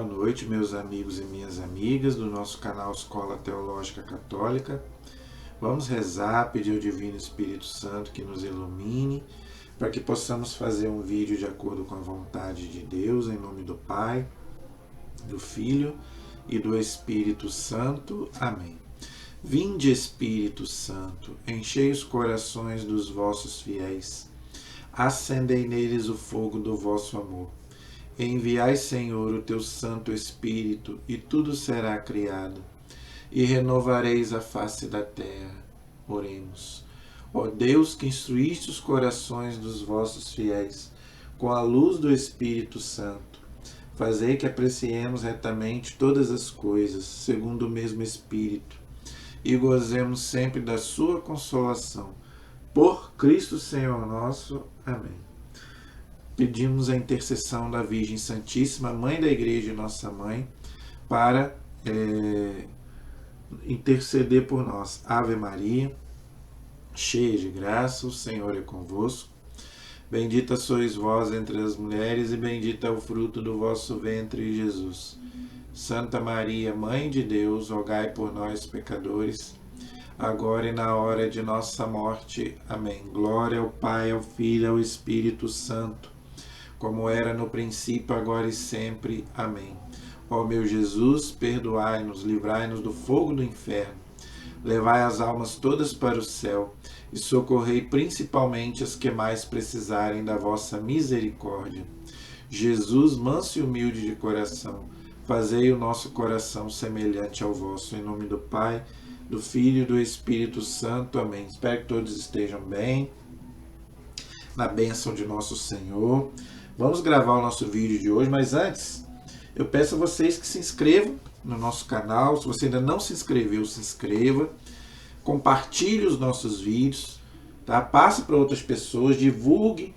noite, meus amigos e minhas amigas do nosso canal Escola Teológica Católica. Vamos rezar, pedir ao Divino Espírito Santo que nos ilumine, para que possamos fazer um vídeo de acordo com a vontade de Deus, em nome do Pai, do Filho e do Espírito Santo. Amém. Vinde, Espírito Santo, enchei os corações dos vossos fiéis, acendei neles o fogo do vosso amor. Enviai, Senhor, o teu Santo Espírito, e tudo será criado, e renovareis a face da terra. Oremos. Ó Deus, que instruíste os corações dos vossos fiéis com a luz do Espírito Santo, fazei que apreciemos retamente todas as coisas, segundo o mesmo Espírito, e gozemos sempre da sua consolação. Por Cristo Senhor nosso. Amém. Pedimos a intercessão da Virgem Santíssima, Mãe da Igreja e Nossa Mãe, para interceder por nós. Ave Maria, cheia de graça, o Senhor é convosco. Bendita sois vós entre as mulheres, e bendito é o fruto do vosso ventre, Jesus. Santa Maria, Mãe de Deus, rogai por nós, pecadores, agora e na hora de nossa morte. Amém. Glória ao Pai, ao Filho e ao Espírito Santo, como era no princípio, agora e sempre. Amém. Ó meu Jesus, perdoai-nos, livrai-nos do fogo do inferno, levai as almas todas para o céu e socorrei principalmente as que mais precisarem da vossa misericórdia. Jesus, manso e humilde de coração, fazei o nosso coração semelhante ao vosso. Em nome do Pai, do Filho e do Espírito Santo. Amém. Espero que todos estejam bem, na bênção de nosso Senhor. Vamos gravar o nosso vídeo de hoje, mas antes, eu peço a vocês que se inscrevam no nosso canal. Se você ainda não se inscreveu, se inscreva. Compartilhe os nossos vídeos, tá? Passe para outras pessoas, divulgue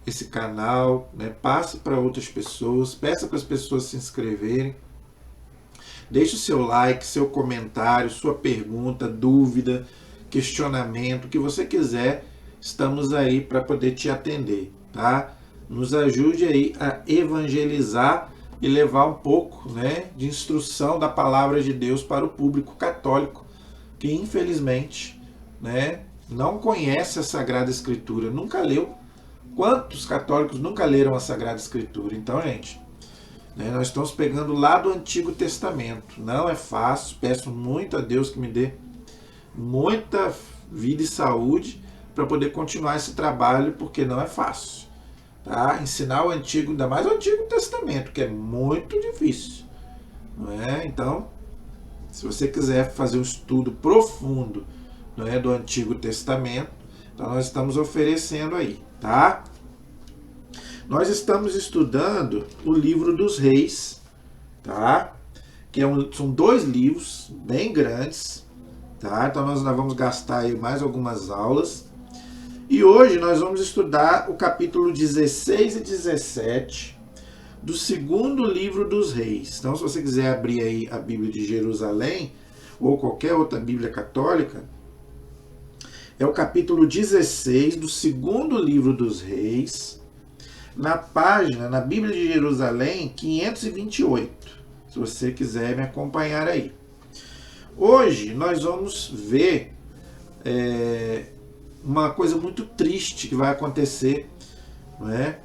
esse canal, né? Passe para outras pessoas, peça para as pessoas se inscreverem. Deixe o seu like, seu comentário, sua pergunta, dúvida, questionamento, o que você quiser, estamos aí para poder te atender, tá? Nos ajude aí a evangelizar e levar um pouco, né, de instrução da palavra de Deus para o público católico, que infelizmente, né, não conhece a Sagrada Escritura, nunca leu. Quantos católicos nunca leram a Sagrada Escritura? Então, gente, né, nós estamos pegando lá do Antigo Testamento. Não é fácil, peço muito a Deus que me dê muita vida e saúde para poder continuar esse trabalho, porque não é fácil. Tá? Ensinar o Antigo, ainda mais o Antigo Testamento, que é muito difícil, não é? Então, se você quiser fazer um estudo profundo, não é, do Antigo Testamento, então nós estamos oferecendo aí, tá? Nós estamos estudando o livro dos Reis, tá? Que são 2 livros bem grandes, tá? Então nós vamos gastar aí mais algumas aulas. E hoje nós vamos estudar o capítulo 16 e 17 do 2º livro dos Reis. Então, se você quiser abrir aí a Bíblia de Jerusalém ou qualquer outra Bíblia católica, é o capítulo 16 do 2º livro dos Reis, na Bíblia de Jerusalém 528, se você quiser me acompanhar aí. Hoje nós vamos ver uma coisa muito triste que vai acontecer, não é?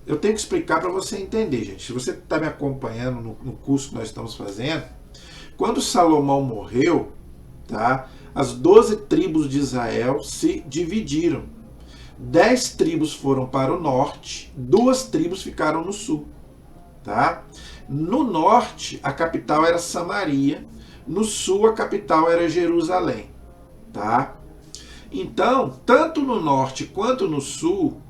Eu tenho que explicar para você entender, gente. Se você está me acompanhando no curso que nós estamos fazendo, quando Salomão morreu, tá? As 12 tribos de Israel se dividiram. 10 tribos foram para o norte, 2 tribos ficaram no sul, tá? No norte, a capital era Samaria, no sul, a capital era Jerusalém, tá? Então, tanto no norte quanto no sul,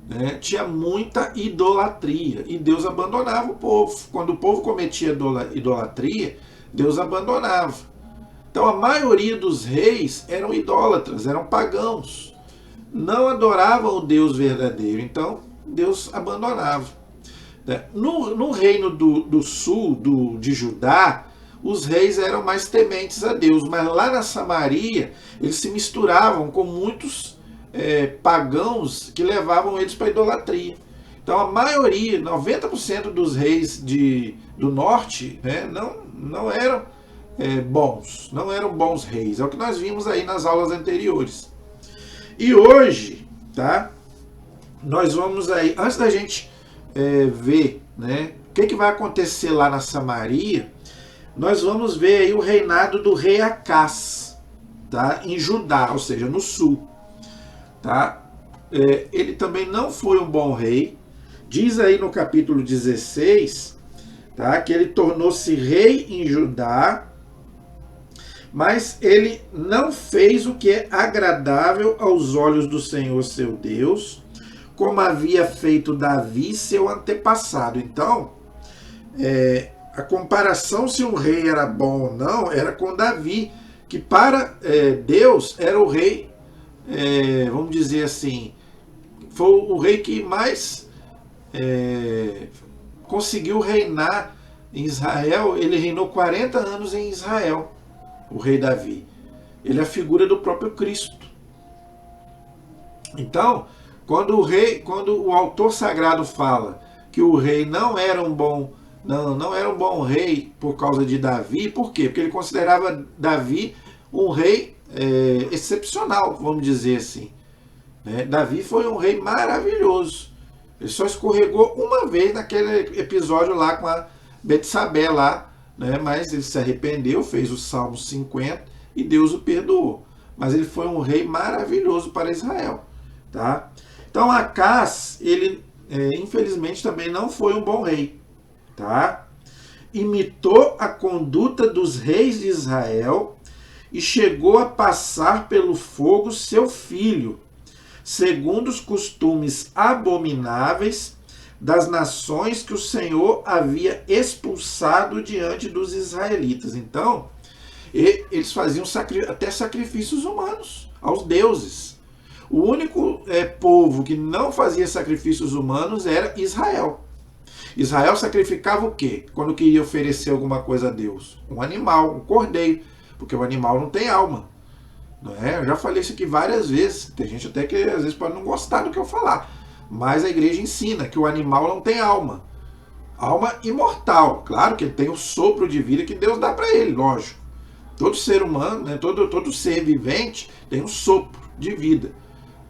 né, tinha muita idolatria, e Deus abandonava o povo. Quando o povo cometia idolatria, Deus abandonava. Então, a maioria dos reis eram idólatras, eram pagãos, não adoravam o Deus verdadeiro, então Deus abandonava. No reino do sul, de Judá, os reis eram mais tementes a Deus, mas lá na Samaria eles se misturavam com muitos pagãos que levavam eles para a idolatria. Então Então a maioria, 90% dos reis do norte, né, não eram bons, não eram bons reis. É o que nós vimos aí nas aulas anteriores. E hoje, tá? Nós vamos aí, antes da gente ver, né, o que vai acontecer lá na Samaria, nós vamos ver aí o reinado do rei Acás, tá? Em Judá, ou seja, no sul. Tá? Ele também não foi um bom rei. Diz aí no capítulo 16, tá, que ele tornou-se rei em Judá, mas ele não fez o que é agradável aos olhos do Senhor seu Deus, como havia feito Davi, seu antepassado. Então, a comparação se um rei era bom ou não, era com Davi, que para Deus era o rei, vamos dizer assim, foi o rei que mais conseguiu reinar em Israel. Ele reinou 40 anos em Israel, o rei Davi. Ele é a figura do próprio Cristo. Então, quando o autor sagrado fala que o rei não era um bom rei por causa de Davi, por quê? Porque ele considerava Davi um rei excepcional, vamos dizer assim. Né? Davi foi um rei maravilhoso. Ele só escorregou uma vez naquele episódio lá com a Betsabé lá, né? Mas ele se arrependeu, fez o Salmo 50 e Deus o perdoou. Mas ele foi um rei maravilhoso para Israel. Tá? Então Acás, ele infelizmente também não foi um bom rei. Tá? Imitou a conduta dos reis de Israel e chegou a passar pelo fogo seu filho, segundo os costumes abomináveis das nações que o Senhor havia expulsado diante dos israelitas. Então, eles faziam até sacrifícios humanos aos deuses. O único povo que não fazia sacrifícios humanos era Israel. Israel sacrificava o quê? Quando queria oferecer alguma coisa a Deus? Um animal, um cordeiro, porque o animal não tem alma. Não é? Eu já falei isso aqui várias vezes. Tem gente até que às vezes pode não gostar do que eu falar. Mas a igreja ensina que o animal não tem alma. Alma imortal. Claro que ele tem o sopro de vida que Deus dá para ele, lógico. Todo ser humano, né, todo ser vivente tem um sopro de vida.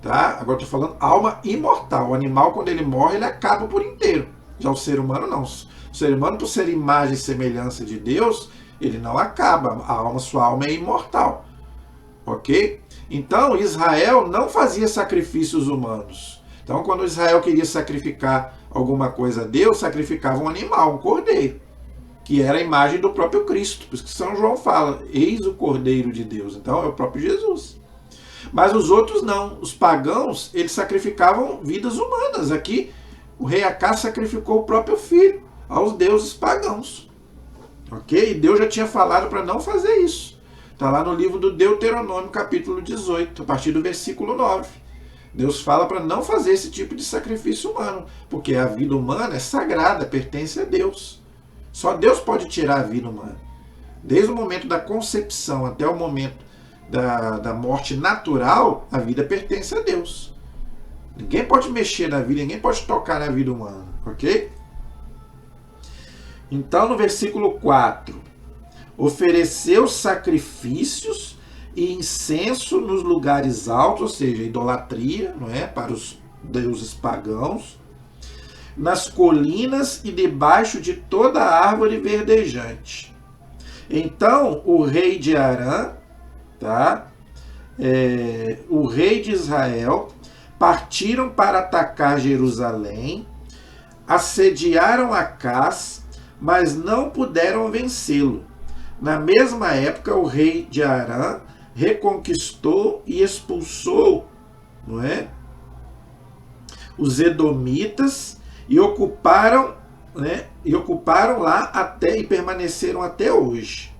Tá? Agora estou falando alma imortal. O animal, quando ele morre, ele acaba por inteiro. Já o ser humano não. O ser humano, por ser imagem e semelhança de Deus, ele não acaba. Sua alma é imortal. Ok? Então, Israel não fazia sacrifícios humanos. Então, quando Israel queria sacrificar alguma coisa a Deus, sacrificava um animal, um cordeiro, que era a imagem do próprio Cristo. Por isso que São João fala, eis o Cordeiro de Deus. Então, é o próprio Jesus. Mas os outros não. Os pagãos, eles sacrificavam vidas humanas. Aqui, o rei Acás sacrificou o próprio filho aos deuses pagãos. Ok? E Deus já tinha falado para não fazer isso. Está lá no livro do Deuteronômio, capítulo 18, a partir do versículo 9. Deus fala para não fazer esse tipo de sacrifício humano, porque a vida humana é sagrada, pertence a Deus. Só Deus pode tirar a vida humana. Desde o momento da concepção até o momento da morte natural, a vida pertence a Deus. Ninguém pode mexer na vida, ninguém pode tocar na vida humana, ok? Então, no versículo 4, ofereceu sacrifícios e incenso nos lugares altos, ou seja, idolatria, não é, para os deuses pagãos, nas colinas e debaixo de toda árvore verdejante. Então, o rei de Arã, tá? O rei de Israel, partiram para atacar Jerusalém, assediaram Acás, mas não puderam vencê-lo. Na mesma época, o rei de Arã reconquistou e expulsou, não é, os edomitas e ocuparam lá e permaneceram até hoje.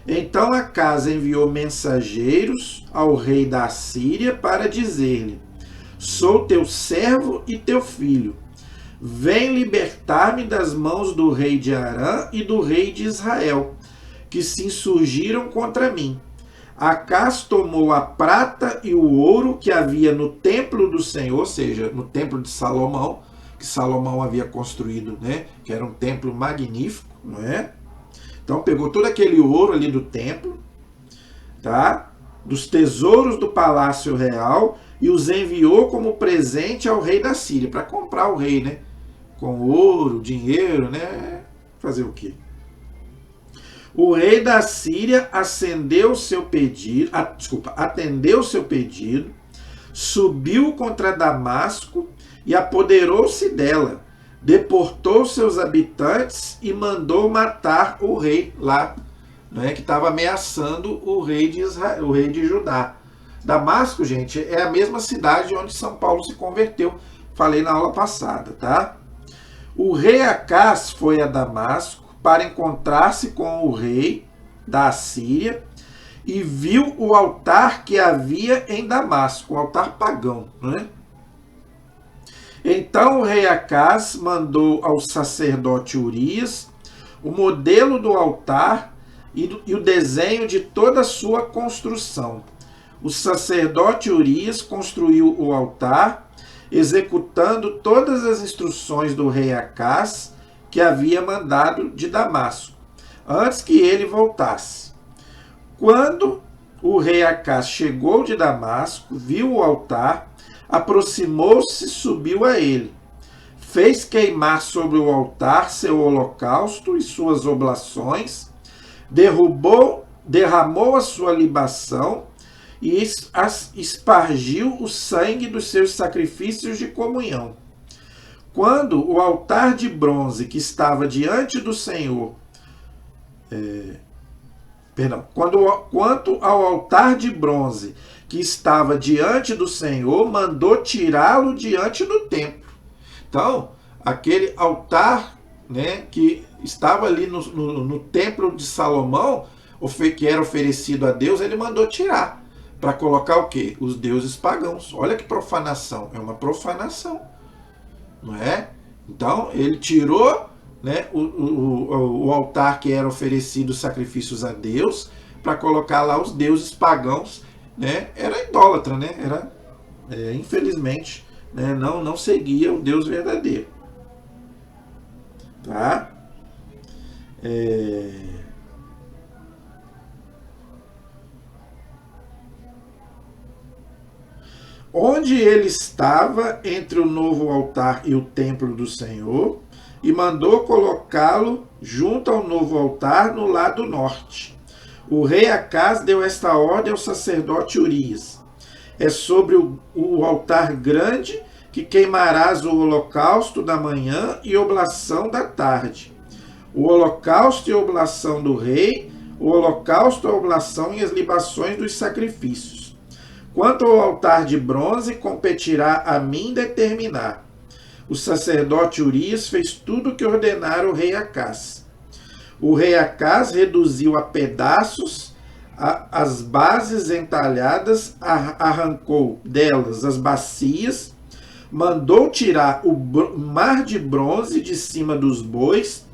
Então Acás enviou mensageiros ao rei da Assíria para dizer-lhe: sou teu servo e teu filho. Vem libertar-me das mãos do rei de Arã e do rei de Israel, que se insurgiram contra mim. Acás tomou a prata e o ouro que havia no templo do Senhor, ou seja, no templo de Salomão, que Salomão havia construído, né? Que era um templo magnífico, não é? Então pegou todo aquele ouro ali do templo, tá? Dos tesouros do palácio real, e os enviou como presente ao rei da Síria, para comprar o rei, né? Com ouro, dinheiro, né? Fazer o quê? O rei da Síria atendeu seu pedido, subiu contra Damasco e apoderou-se dela, deportou seus habitantes e mandou matar o rei lá, né, que estava ameaçando o rei de Israel, o rei de Judá. Damasco, gente, é a mesma cidade onde São Paulo se converteu. Falei na aula passada, tá? O rei Acás foi a Damasco para encontrar-se com o rei da Assíria e viu o altar que havia em Damasco, o altar pagão, né? Então o rei Acás mandou ao sacerdote Urias o modelo do altar e o desenho de toda a sua construção. O sacerdote Urias construiu o altar, executando todas as instruções do rei Acás, que havia mandado de Damasco, antes que ele voltasse. Quando o rei Acás chegou de Damasco, viu o altar, aproximou-se e subiu a ele. Fez queimar sobre o altar seu holocausto e suas oblações, derramou a sua libação e espargiu o sangue dos seus sacrifícios de comunhão. Quando o altar de bronze que estava diante do Senhor, quanto ao altar de bronze que estava diante do Senhor, mandou tirá-lo diante do templo. Então, aquele altar, né, que estava ali no templo de Salomão, que era oferecido a Deus, ele mandou tirar, para colocar o quê? Os deuses pagãos. Olha que profanação, é uma profanação. Não é? Então, ele tirou, né, o altar que era oferecido sacrifícios a Deus, para colocar lá os deuses pagãos, né? Era idólatra, né? Infelizmente, né, não seguia o Deus verdadeiro. Tá? Onde ele estava entre o novo altar e o templo do Senhor, e mandou colocá-lo junto ao novo altar no lado norte. O rei Acás deu esta ordem ao sacerdote Urias: é sobre o altar grande que queimarás o holocausto da manhã e oblação da tarde. O holocausto e oblação do rei, o holocausto, a oblação e as libações dos sacrifícios. Quanto ao altar de bronze, competirá a mim determinar. O sacerdote Urias fez tudo o que ordenara o rei Acás. O rei Acás reduziu a pedaços as bases entalhadas, arrancou delas as bacias, mandou tirar o mar de bronze de cima dos bois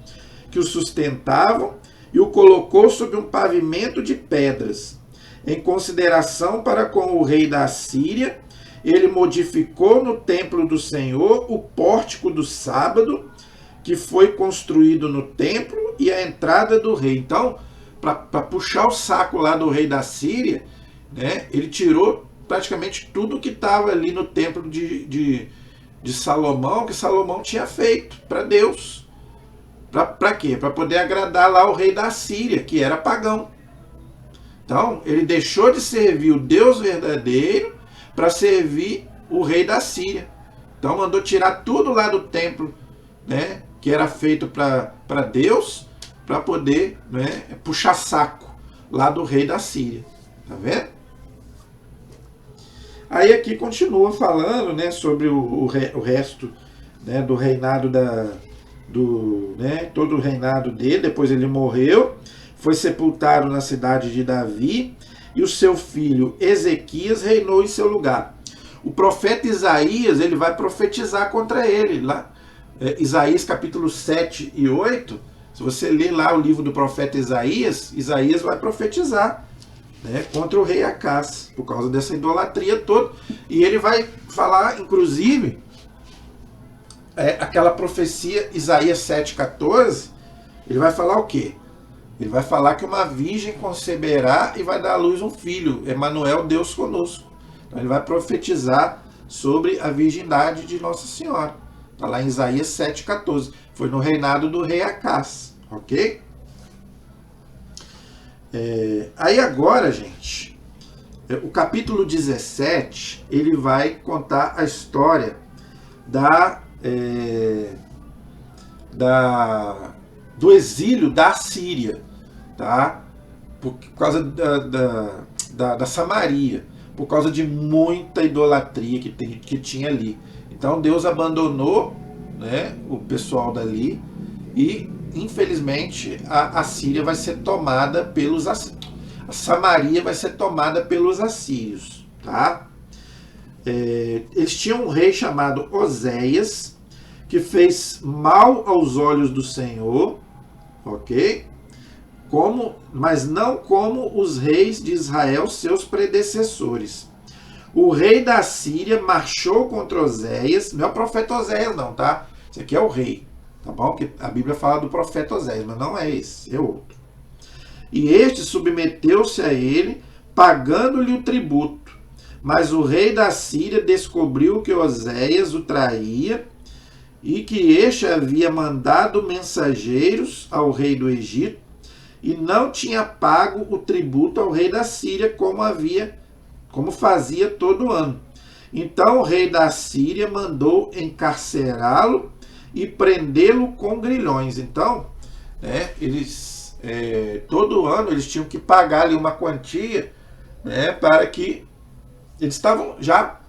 que o sustentavam e o colocou sobre um pavimento de pedras. Em consideração para com o rei da Assíria, ele modificou no templo do Senhor o pórtico do sábado, que foi construído no templo, e a entrada do rei. Então, para puxar o saco lá do rei da Síria, né, ele tirou praticamente tudo que estava ali no templo de Salomão, que Salomão tinha feito para Deus. Para quê? Para poder agradar lá o rei da Síria, que era pagão. Então, ele deixou de servir o Deus verdadeiro para servir o rei da Síria. Então, mandou tirar tudo lá do templo, né, que era feito para Deus, para poder, né, puxar saco lá do rei da Síria. Tá vendo? Aí aqui continua falando, né, sobre o resto, né, do reinado todo o reinado dele. Depois ele morreu, foi sepultado na cidade de Davi, e o seu filho Ezequias reinou em seu lugar. O profeta Isaías, ele vai profetizar contra ele, lá, Isaías capítulo 7 e 8, se você ler lá o livro do profeta Isaías, Isaías vai profetizar, né, contra o rei Acás, por causa dessa idolatria toda, e ele vai falar, inclusive, aquela profecia Isaías 7,14, ele vai falar o quê? Ele vai falar que uma virgem conceberá e vai dar à luz um filho, Emanuel, Deus conosco. Então ele vai profetizar sobre a virgindade de Nossa Senhora. Está lá em Isaías 7,14. Foi no reinado do rei Acás, ok? Aí agora, gente, o capítulo 17, ele vai contar a história do exílio da Síria, tá? Por causa da Samaria, por causa de muita idolatria que tinha ali. Então Deus abandonou, né, o pessoal dali e, infelizmente, a Síria vai ser tomada pelos assírios. A Samaria vai ser tomada pelos assírios, tá? Eles tinham um rei chamado Oséias, que fez mal aos olhos do Senhor, ok? Mas não como os reis de Israel, seus predecessores. O rei da Síria marchou contra Oséias, não é o profeta Oséias não, tá? Esse aqui é o rei, tá bom? Que a Bíblia fala do profeta Oséias, mas não é esse, é outro. E este submeteu-se a ele, pagando-lhe o tributo. Mas o rei da Síria descobriu que Oséias o traía e que este havia mandado mensageiros ao rei do Egito e não tinha pago o tributo ao rei da Síria como fazia todo ano. Então o rei da Síria mandou encarcerá-lo e prendê-lo com grilhões. Então, eles todo ano eles tinham que pagar ali uma quantia, para que eles estavam já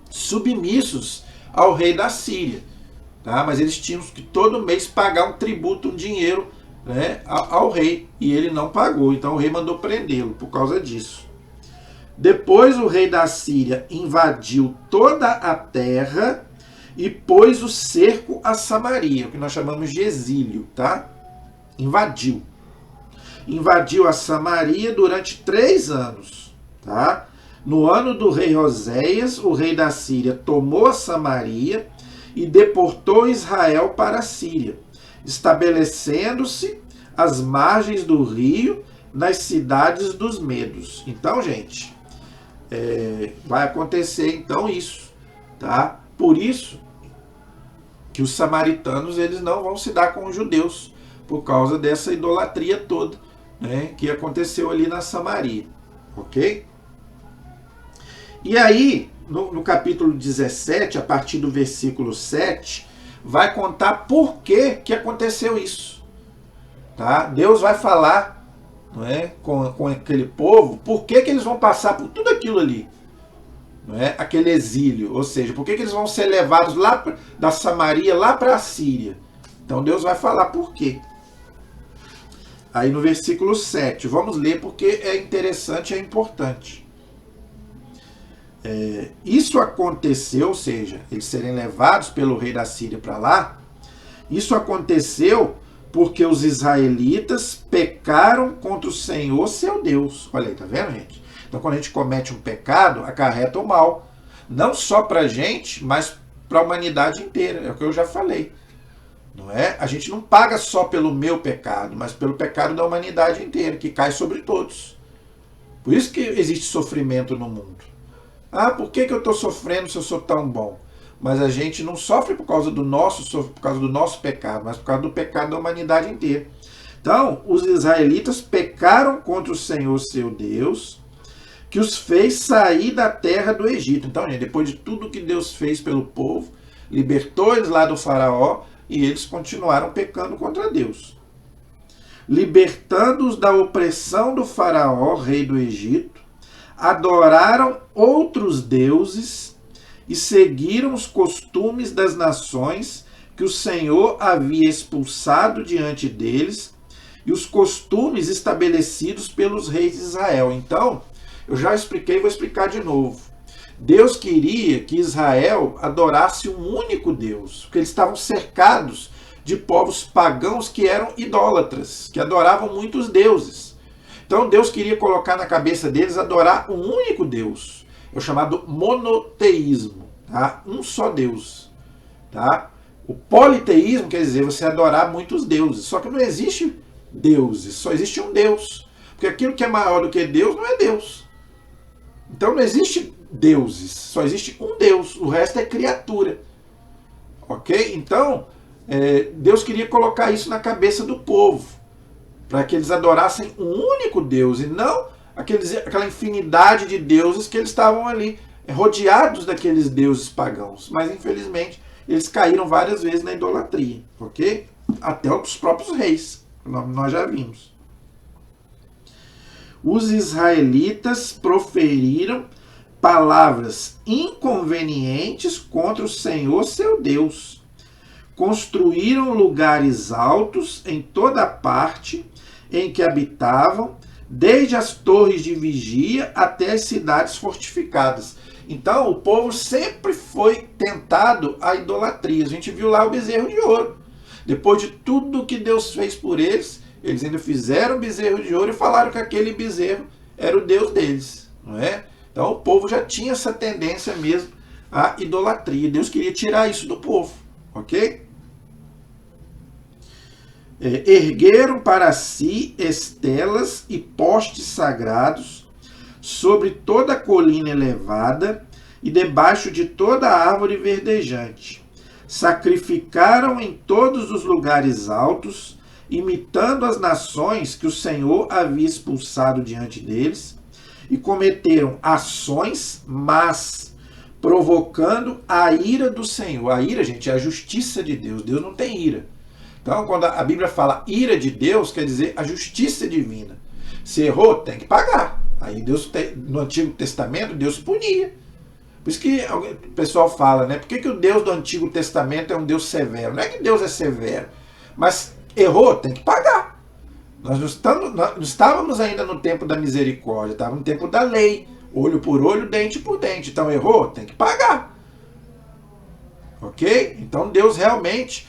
submissos ao rei da Síria, tá? Mas eles tinham que todo mês pagar um tributo, um dinheiro, ao rei, e ele não pagou. Então o rei mandou prendê-lo por causa disso. Depois o rei da Síria invadiu toda a terra e pôs o cerco a Samaria, o que nós chamamos de exílio, tá? Invadiu a Samaria durante 3 anos, tá? No ano do rei Oséias, o rei da Síria tomou a Samaria e deportou Israel para a Síria, estabelecendo-se às margens do rio, nas cidades dos medos. Então, gente, vai acontecer então isso, tá? Por isso que os samaritanos eles não vão se dar com os judeus, por causa dessa idolatria toda, que aconteceu ali na Samaria, ok? E aí, no capítulo 17, a partir do versículo 7, vai contar por que aconteceu isso. Tá? Deus vai falar, com aquele povo por que eles vão passar por tudo aquilo ali. Aquele exílio, ou seja, por que eles vão ser levados lá da Samaria lá para a Síria. Então Deus vai falar por quê. Aí no versículo 7, vamos ler porque é interessante e é importante. Isso aconteceu, ou seja, eles serem levados pelo rei da Síria para lá, isso aconteceu porque os israelitas pecaram contra o Senhor, seu Deus. Olha aí, tá vendo, gente? Então, quando a gente comete um pecado, acarreta o mal. Não só para a gente, mas para a humanidade inteira. É o que eu já falei. Não é? A gente não paga só pelo meu pecado, mas pelo pecado da humanidade inteira, que cai sobre todos. Por isso que existe sofrimento no mundo. Ah, por que eu estou sofrendo se eu sou tão bom? Mas a gente não sofre por causa do nosso pecado, mas por causa do pecado da humanidade inteira. Então, os israelitas pecaram contra o Senhor, seu Deus, que os fez sair da terra do Egito. Então, gente, depois de tudo que Deus fez pelo povo, libertou eles lá do faraó, e eles continuaram pecando contra Deus. Libertando-os da opressão do faraó, rei do Egito, adoraram outros deuses e seguiram os costumes das nações que o Senhor havia expulsado diante deles e os costumes estabelecidos pelos reis de Israel. Então, eu já expliquei, vou explicar de novo. Deus queria que Israel adorasse um único Deus, porque eles estavam cercados de povos pagãos que eram idólatras, que adoravam muitos deuses. Então Deus queria colocar na cabeça deles adorar um único Deus, é o chamado monoteísmo, tá? Um só Deus, tá? O politeísmo quer dizer você adorar muitos deuses. Só que não existe deuses, só existe um Deus. Porque aquilo que é maior do que Deus não é Deus. Então não existe deuses, só existe um Deus. O resto é criatura. Ok? Então, Deus queria colocar isso na cabeça do povo. Para que eles adorassem um único Deus e não aquela infinidade de deuses que eles estavam ali rodeados daqueles deuses pagãos. Mas infelizmente eles caíram várias vezes na idolatria, ok? Até os próprios reis, nós já vimos. Os israelitas proferiram palavras inconvenientes contra o Senhor seu Deus. Construíram lugares altos em toda parte em que habitavam, desde as torres de vigia até as cidades fortificadas. Então o povo sempre foi tentado à idolatria. A gente viu lá o bezerro de ouro. Depois de tudo que Deus fez por eles, eles ainda fizeram o bezerro de ouro e falaram que aquele bezerro era o Deus deles, não é? Então o povo já tinha essa tendência mesmo à idolatria. Deus queria tirar isso do povo, ok? Ergueram para si estelas e postes sagrados sobre toda a colina elevada e debaixo de toda a árvore verdejante. Sacrificaram em todos os lugares altos, imitando as nações que o Senhor havia expulsado diante deles, e cometeram ações más, provocando a ira do Senhor. A ira, gente, é a justiça de Deus. Deus não tem ira. Então, quando a Bíblia fala ira de Deus, quer dizer a justiça divina. Se errou, tem que pagar. Aí Deus, no Antigo Testamento, Deus punia. Por isso que o pessoal fala, né? Por que o Deus do Antigo Testamento é um Deus severo? Não é que Deus é severo, mas errou, tem que pagar. Nós não estávamos ainda no tempo da misericórdia, estávamos no tempo da lei. Olho por olho, dente por dente. Então errou, tem que pagar. Ok? Então Deus realmente...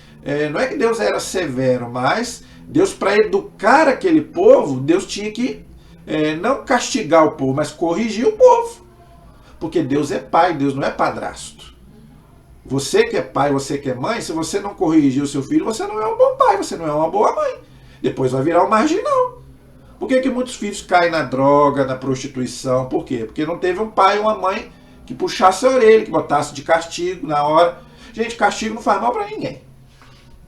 não é que Deus era severo, mas Deus, para educar aquele povo, Deus tinha que não castigar o povo, mas corrigir o povo. Porque Deus é pai, Deus não é padrasto. Você que é pai, você que é mãe, se você não corrigir o seu filho, você não é um bom pai, você não é uma boa mãe. Depois vai virar um marginal. Por que muitos filhos caem na droga, na prostituição? Por quê? Porque não teve um pai ou uma mãe que puxasse a orelha, que botasse de castigo na hora. Gente, castigo não faz mal para ninguém.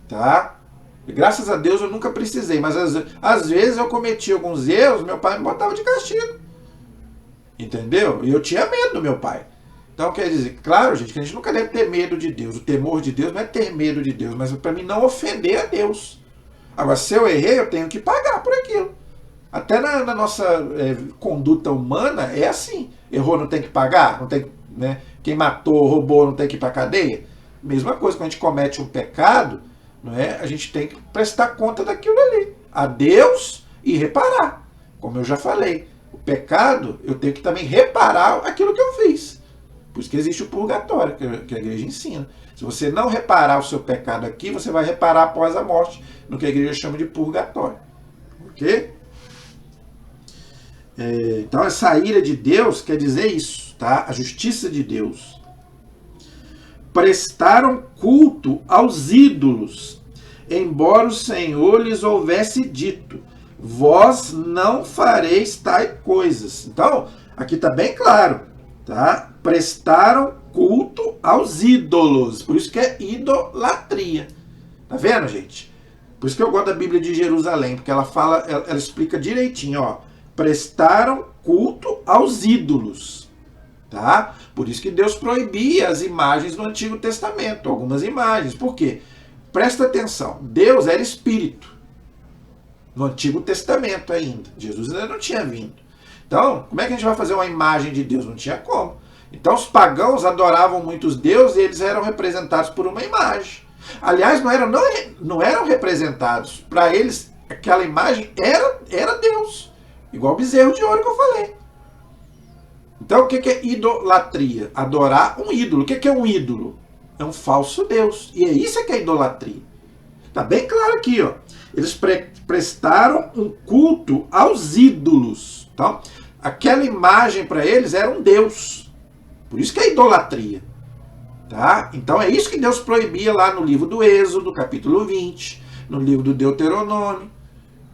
Tá? E graças a Deus eu nunca precisei, mas às vezes eu cometi alguns erros, meu pai me botava de castigo. Entendeu? E eu tinha medo do meu pai. Então quer dizer, claro, gente, que a gente nunca deve ter medo de Deus. O temor de Deus não é ter medo de Deus, mas para mim não ofender a Deus. Agora, se eu errei, eu tenho que pagar por aquilo. Até na nossa conduta humana é assim. Errou, não tem que pagar? Não tem, né? Quem matou, roubou, não tem que ir para a cadeia? Mesma coisa, quando a gente comete um pecado, não é? A gente tem que prestar conta daquilo ali. A Deus e reparar. Como eu já falei. O pecado, eu tenho que também reparar aquilo que eu fiz. Por isso que existe o purgatório, que a igreja ensina. Se você não reparar o seu pecado aqui, você vai reparar após a morte, no que a igreja chama de purgatório. Ok? Então, essa ira de Deus quer dizer isso, tá? A justiça de Deus. Prestaram culto aos ídolos, embora o Senhor lhes houvesse dito: vós não fareis tais coisas. Então, aqui está bem claro, tá? Prestaram culto aos ídolos. Por isso que é idolatria. Tá vendo, gente? Por isso que eu gosto da Bíblia de Jerusalém, porque ela fala, ela explica direitinho, ó. Prestaram culto aos ídolos. Tá? Por isso que Deus proibia as imagens no Antigo Testamento, algumas imagens. Por quê? Presta atenção, Deus era espírito. No Antigo Testamento ainda. Jesus ainda não tinha vindo. Então, como é que a gente vai fazer uma imagem de Deus? Não tinha como. Então, os pagãos adoravam muitos deuses e eles eram representados por uma imagem. Aliás, não eram representados. Para eles, aquela imagem era Deus. Igual o bezerro de ouro que eu falei. Então, o que é idolatria? Adorar um ídolo. O que é um ídolo? É um falso Deus. E é isso que é idolatria. Está bem claro aqui, ó. Eles prestaram um culto aos ídolos. Então, aquela imagem para eles era um Deus. Por isso que é idolatria. Tá? Então é isso que Deus proibia lá no livro do Êxodo, capítulo 20, no livro do Deuteronômio,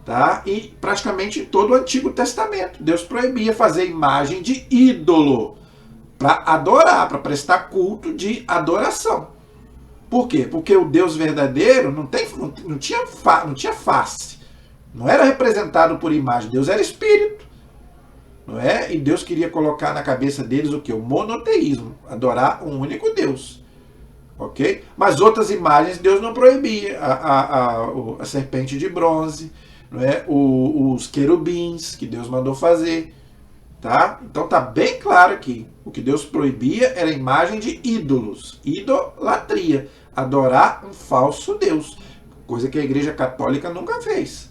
tá? E praticamente em todo o Antigo Testamento. Deus proibia fazer imagem de ídolo para adorar, para prestar culto de adoração. Por quê? Porque o Deus verdadeiro não tinha face. Não era representado por imagem. Deus era espírito. Não é? E Deus queria colocar na cabeça deles o quê? O monoteísmo. Adorar um único Deus. Ok? Mas outras imagens Deus não proibia. A serpente de bronze, não é? Os querubins que Deus mandou fazer. Tá? Então tá bem claro aqui. O que Deus proibia era a imagem de ídolos. Idolatria. Adorar um falso Deus. Coisa que a Igreja Católica nunca fez.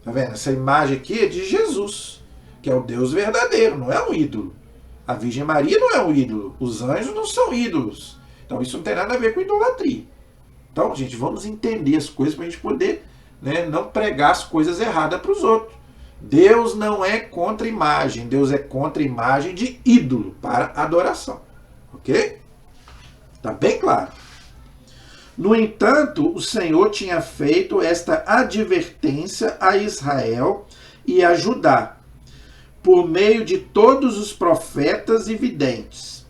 Tá vendo? Essa imagem aqui é de Jesus, que é o Deus verdadeiro, não é um ídolo. A Virgem Maria não é um ídolo. Os anjos não são ídolos. Então isso não tem nada a ver com idolatria. Então, gente, vamos entender as coisas para a gente poder, né, não pregar as coisas erradas para os outros. Deus não é contra imagem. Deus é contra imagem de ídolo para adoração. Ok? Está bem claro. No entanto, o Senhor tinha feito esta advertência a Israel e a Judá, por meio de todos os profetas e videntes.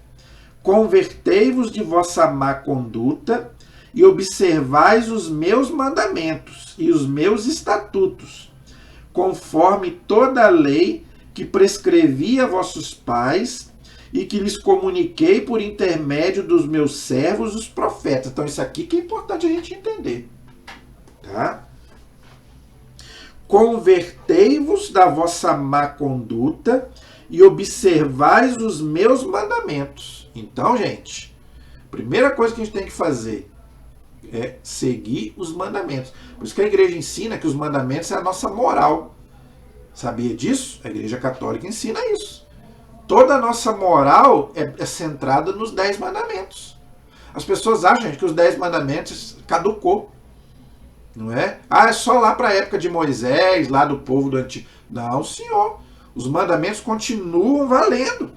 Convertei-vos de vossa má conduta e observais os meus mandamentos e os meus estatutos, conforme toda a lei que prescrevi a vossos pais e que lhes comuniquei por intermédio dos meus servos, os profetas. Então isso aqui que é importante a gente entender. Tá? Convertei-vos da vossa má conduta e observais os meus mandamentos. Então, gente, a primeira coisa que a gente tem que fazer é seguir os mandamentos. Por isso que a igreja ensina que os mandamentos é a nossa moral. Sabia disso? A Igreja Católica ensina isso. Toda a nossa moral é centrada nos 10 mandamentos. As pessoas acham, gente, que os 10 mandamentos caducou. Não é? Ah, é só lá para a época de Moisés, lá do povo do Antigo. Não, senhor. Os mandamentos continuam valendo.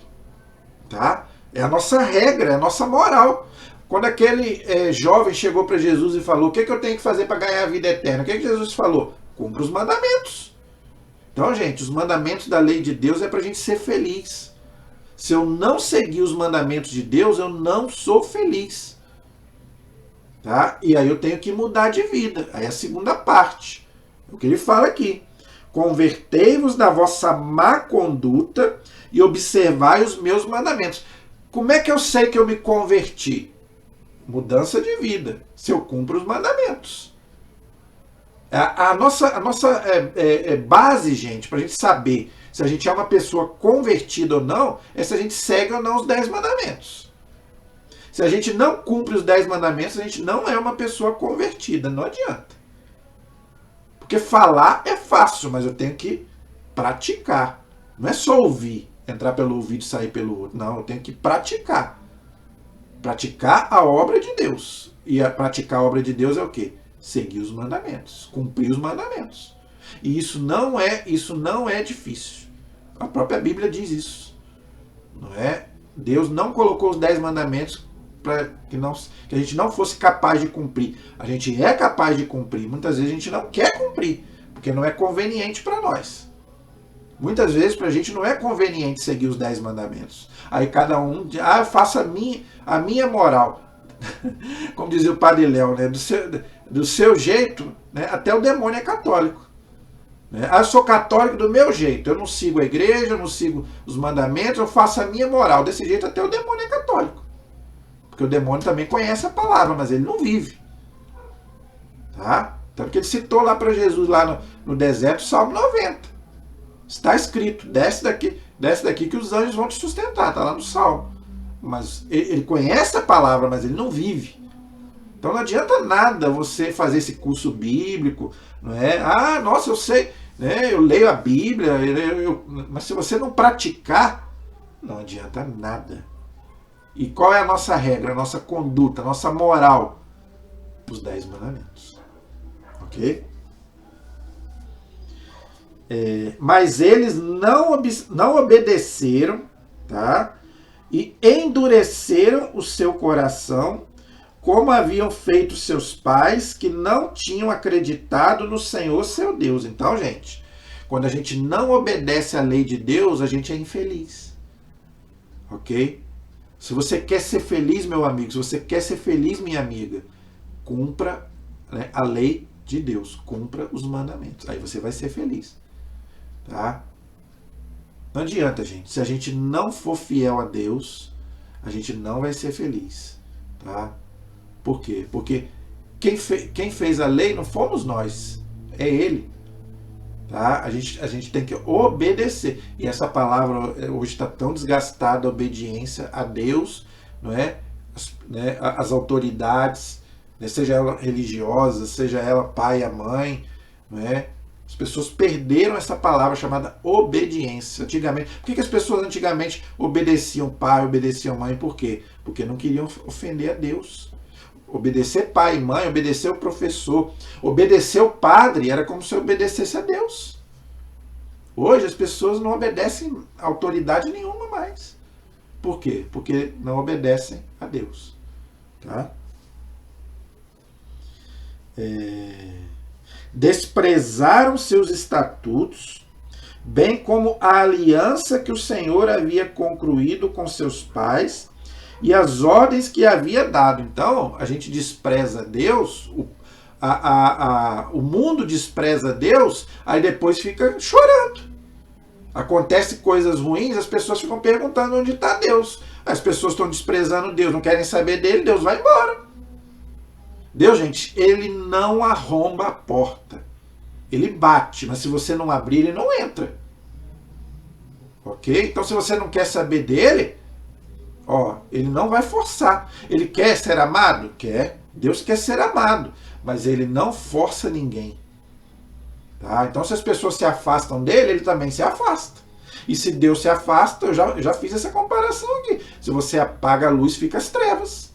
Tá? É a nossa regra, é a nossa moral. Quando aquele jovem chegou para Jesus e falou: o que eu tenho que fazer para ganhar a vida eterna? O que Jesus falou? Cumpra os mandamentos. Então, gente, os mandamentos da lei de Deus é para a gente ser feliz. Se eu não seguir os mandamentos de Deus, eu não sou feliz. Tá? E aí eu tenho que mudar de vida. Aí é a segunda parte. É o que ele fala aqui. Convertei-vos da vossa má conduta e observai os meus mandamentos. Como é que eu sei que eu me converti? Mudança de vida. Se eu cumpro os mandamentos. A nossa base, gente, para a gente saber se a gente é uma pessoa convertida ou não, é se a gente segue ou não os 10 mandamentos. Se a gente não cumpre os 10 mandamentos, a gente não é uma pessoa convertida. Não adianta. Porque falar é fácil, mas eu tenho que praticar. Não é só ouvir, entrar pelo ouvido e sair pelo outro. Não, eu tenho que praticar. Praticar a obra de Deus. E praticar a obra de Deus é o quê? Seguir os mandamentos, cumprir os mandamentos. E isso não é difícil. A própria Bíblia diz isso. Não é? Deus não colocou os 10 mandamentos para que a gente não fosse capaz de cumprir. A gente é capaz de cumprir. Muitas vezes a gente não quer cumprir, porque não é conveniente para nós. Muitas vezes para a gente não é conveniente seguir os 10 mandamentos. Aí cada um diz: eu faço a minha moral. Como dizia o Padre Léo, né? Do seu jeito, né? Até o demônio é católico. Né? Eu sou católico do meu jeito. Eu não sigo a igreja, eu não sigo os mandamentos, eu faço a minha moral. Desse jeito até o demônio é católico. Porque o demônio também conhece a palavra, mas ele não vive. Tá? Tanto que ele citou lá para Jesus, lá no deserto, Salmo 90. Está escrito: desce daqui que os anjos vão te sustentar. Está lá no Salmo. Mas ele conhece a palavra, mas ele não vive. Então não adianta nada você fazer esse curso bíblico, não é? Ah, nossa, eu sei, né? Eu leio a Bíblia, mas se você não praticar, não adianta nada. E qual é a nossa regra, a nossa conduta, a nossa moral? Os 10 mandamentos. Ok? Mas eles não obedeceram, tá? e endureceram o seu coração, como haviam feito seus pais, que não tinham acreditado no Senhor seu Deus. Então, gente, quando a gente não obedece à lei de Deus, a gente é infeliz. Ok? Se você quer ser feliz, meu amigo, se você quer ser feliz, minha amiga, cumpra, né, a lei de Deus, cumpra os mandamentos. Aí você vai ser feliz. Tá? Não adianta, gente. Se a gente não for fiel a Deus, a gente não vai ser feliz. Tá? Por quê? Porque quem fez a lei não fomos nós, é Ele. Tá? A gente tem que obedecer. E essa palavra hoje está tão desgastada, a obediência a Deus, não é? As autoridades, né? Seja ela religiosa, seja ela pai, a mãe, não é? As pessoas perderam essa palavra chamada obediência. Antigamente, por que as pessoas antigamente obedeciam pai, obedeciam mãe? Por quê? Porque não queriam ofender a Deus. Obedecer pai e mãe, obedecer o professor, obedecer o padre, era como se obedecesse a Deus. Hoje as pessoas não obedecem a autoridade nenhuma mais. Por quê? Porque não obedecem a Deus. Tá? Desprezaram seus estatutos, bem como a aliança que o Senhor havia concluído com seus pais e as ordens que havia dado. Então, a gente despreza Deus, o mundo despreza Deus, aí depois fica chorando. Acontece coisas ruins, as pessoas ficam perguntando onde está Deus. As pessoas estão desprezando Deus, não querem saber dele, Deus vai embora. Deus, gente, ele não arromba a porta. Ele bate, mas se você não abrir, ele não entra. Ok? Então, se você não quer saber dele, ele não vai forçar. Ele quer ser amado? Quer. Deus quer ser amado, mas ele não força ninguém. Tá? Então, se as pessoas se afastam dele, ele também se afasta. E se Deus se afasta, eu já fiz essa comparação aqui. Se você apaga a luz, fica as trevas.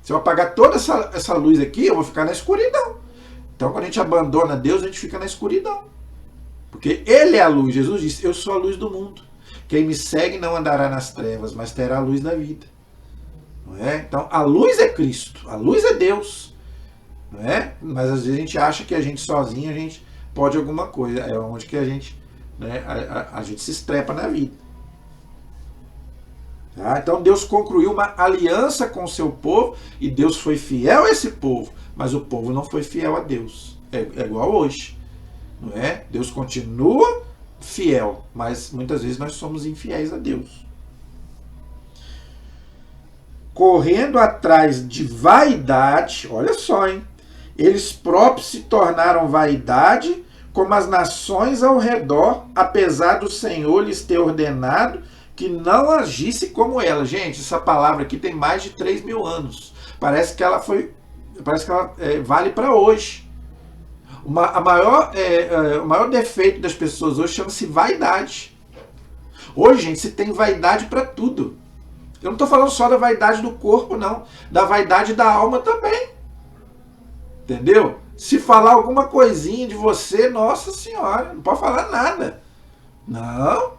Se eu apagar toda essa luz aqui, eu vou ficar na escuridão. Então, quando a gente abandona Deus, a gente fica na escuridão. Porque Ele é a luz. Jesus disse, eu sou a luz do mundo. Quem me segue não andará nas trevas, mas terá a luz da vida. Não é? Então, a luz é Cristo. A luz é Deus. Não é? Mas, às vezes, a gente acha que a gente sozinho, a gente pode alguma coisa. É onde que a gente, né, a gente se estrepa na vida. Tá? Então Deus concluiu uma aliança com o seu povo e Deus foi fiel a esse povo, mas o povo não foi fiel a Deus. É igual hoje, não é? Deus continua fiel, mas muitas vezes nós somos infiéis a Deus. Correndo atrás de vaidade, olha só, hein? Eles próprios se tornaram vaidade, como as nações ao redor, apesar do Senhor lhes ter ordenado que não agisse como ela. Gente, essa palavra aqui tem mais de 3.000 anos. Parece que ela vale para hoje. O maior defeito das pessoas hoje chama-se vaidade. Hoje, gente, se tem vaidade para tudo. Eu não estou falando só da vaidade do corpo, não. Da vaidade da alma também. Entendeu? Se falar alguma coisinha de você, nossa senhora, não pode falar nada. Não.